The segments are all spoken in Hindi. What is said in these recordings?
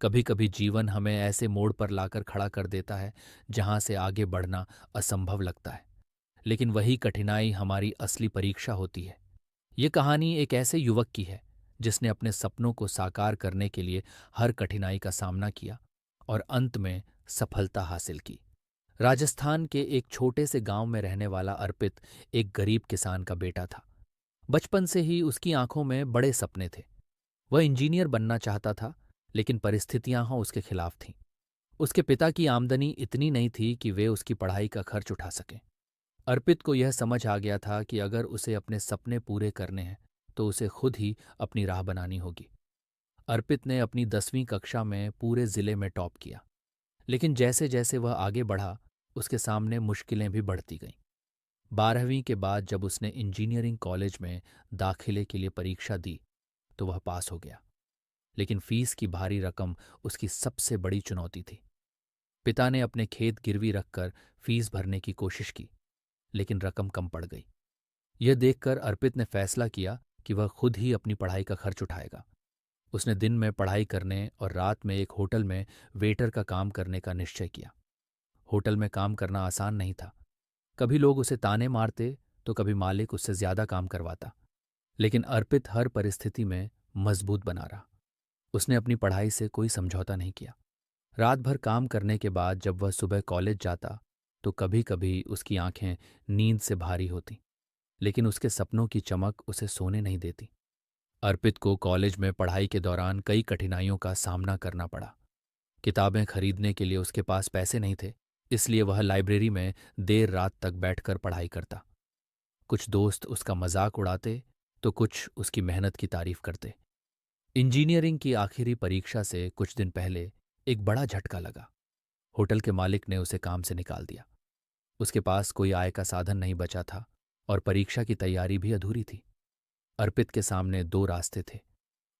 कभी कभी जीवन हमें ऐसे मोड़ पर लाकर खड़ा कर देता है जहां से आगे बढ़ना असंभव लगता है, लेकिन वही कठिनाई हमारी असली परीक्षा होती है। ये कहानी एक ऐसे युवक की है जिसने अपने सपनों को साकार करने के लिए हर कठिनाई का सामना किया और अंत में सफलता हासिल की। राजस्थान के एक छोटे से गांव में रहने वाला अर्पित एक गरीब किसान का बेटा था। बचपन से ही उसकी आंखों में बड़े सपने थे। वह इंजीनियर बनना चाहता था, लेकिन परिस्थितियां उसके खिलाफ थीं। उसके पिता की आमदनी इतनी नहीं थी कि वे उसकी पढ़ाई का खर्च उठा सकें। अर्पित को यह समझ आ गया था कि अगर उसे अपने सपने पूरे करने हैं तो उसे खुद ही अपनी राह बनानी होगी। अर्पित ने अपनी 10वीं कक्षा में पूरे जिले में टॉप किया, लेकिन जैसे जैसे वह आगे बढ़ा उसके सामने मुश्किलें भी बढ़ती गईं। 12वीं के बाद जब उसने इंजीनियरिंग कॉलेज में दाखिले के लिए परीक्षा दी तो वह पास हो गया, लेकिन फीस की भारी रकम उसकी सबसे बड़ी चुनौती थी। पिता ने अपने खेत गिरवी रखकर फीस भरने की कोशिश की, लेकिन रकम कम पड़ गई। यह देखकर अर्पित ने फैसला किया कि वह खुद ही अपनी पढ़ाई का खर्च उठाएगा। उसने दिन में पढ़ाई करने और रात में एक होटल में वेटर का काम करने का निश्चय किया। होटल में काम करना आसान नहीं था। कभी लोग उसे ताने मारते तो कभी मालिक उससे ज्यादा काम करवाता, लेकिन अर्पित हर परिस्थिति में मजबूत बना रहा। उसने अपनी पढ़ाई से कोई समझौता नहीं किया। रात भर काम करने के बाद जब वह सुबह कॉलेज जाता तो कभी कभी उसकी आंखें नींद से भारी होती, लेकिन उसके सपनों की चमक उसे सोने नहीं देती। अर्पित को कॉलेज में पढ़ाई के दौरान कई कठिनाइयों का सामना करना पड़ा। किताबें खरीदने के लिए उसके पास पैसे नहीं थे, इसलिए वह लाइब्रेरी में देर रात तक बैठकर पढ़ाई करता। कुछ दोस्त उसका मजाक उड़ाते तो कुछ उसकी मेहनत की तारीफ करते। इंजीनियरिंग की आखिरी परीक्षा से कुछ दिन पहले एक बड़ा झटका लगा। होटल के मालिक ने उसे काम से निकाल दिया। उसके पास कोई आय का साधन नहीं बचा था और परीक्षा की तैयारी भी अधूरी थी। अर्पित के सामने दो रास्ते थे,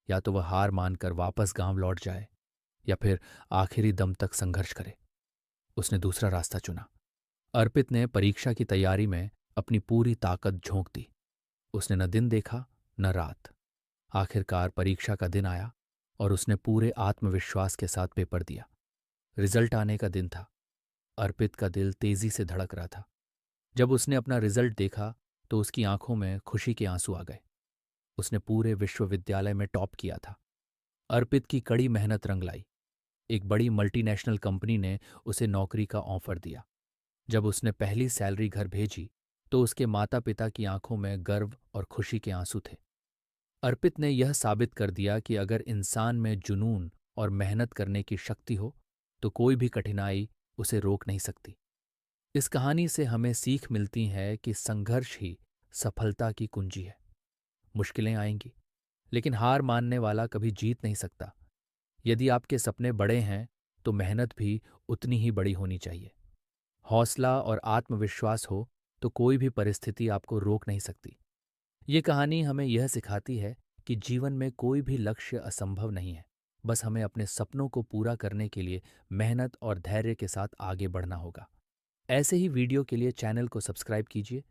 या तो वह हार मानकर वापस गांव लौट जाए या फिर आखिरी दम तक संघर्ष करे। उसने दूसरा रास्ता चुना। अर्पित ने परीक्षा की तैयारी में अपनी पूरी ताकत झोंक दी। उसने न दिन देखा न रात। आखिरकार परीक्षा का दिन आया और उसने पूरे आत्मविश्वास के साथ पेपर दिया। रिजल्ट आने का दिन था। अर्पित का दिल तेजी से धड़क रहा था। जब उसने अपना रिजल्ट देखा तो उसकी आंखों में खुशी के आंसू आ गए। उसने पूरे विश्वविद्यालय में टॉप किया था। अर्पित की कड़ी मेहनत रंग लाई। एक बड़ी मल्टीनेशनल कंपनी ने उसे नौकरी का ऑफर दिया। जब उसने पहली सैलरी घर भेजी तो उसके माता पिता की आंखों में गर्व और खुशी के आंसू थे। अर्पित ने यह साबित कर दिया कि अगर इंसान में जुनून और मेहनत करने की शक्ति हो तो कोई भी कठिनाई उसे रोक नहीं सकती। इस कहानी से हमें सीख मिलती है कि संघर्ष ही सफलता की कुंजी है। मुश्किलें आएंगी, लेकिन हार मानने वाला कभी जीत नहीं सकता। यदि आपके सपने बड़े हैं तो मेहनत भी उतनी ही बड़ी होनी चाहिए। हौसला और आत्मविश्वास हो तो कोई भी परिस्थिति आपको रोक नहीं सकती। ये कहानी हमें यह सिखाती है कि जीवन में कोई भी लक्ष्य असंभव नहीं है। बस हमें अपने सपनों को पूरा करने के लिए मेहनत और धैर्य के साथ आगे बढ़ना होगा। ऐसे ही वीडियो के लिए चैनल को सब्सक्राइब कीजिए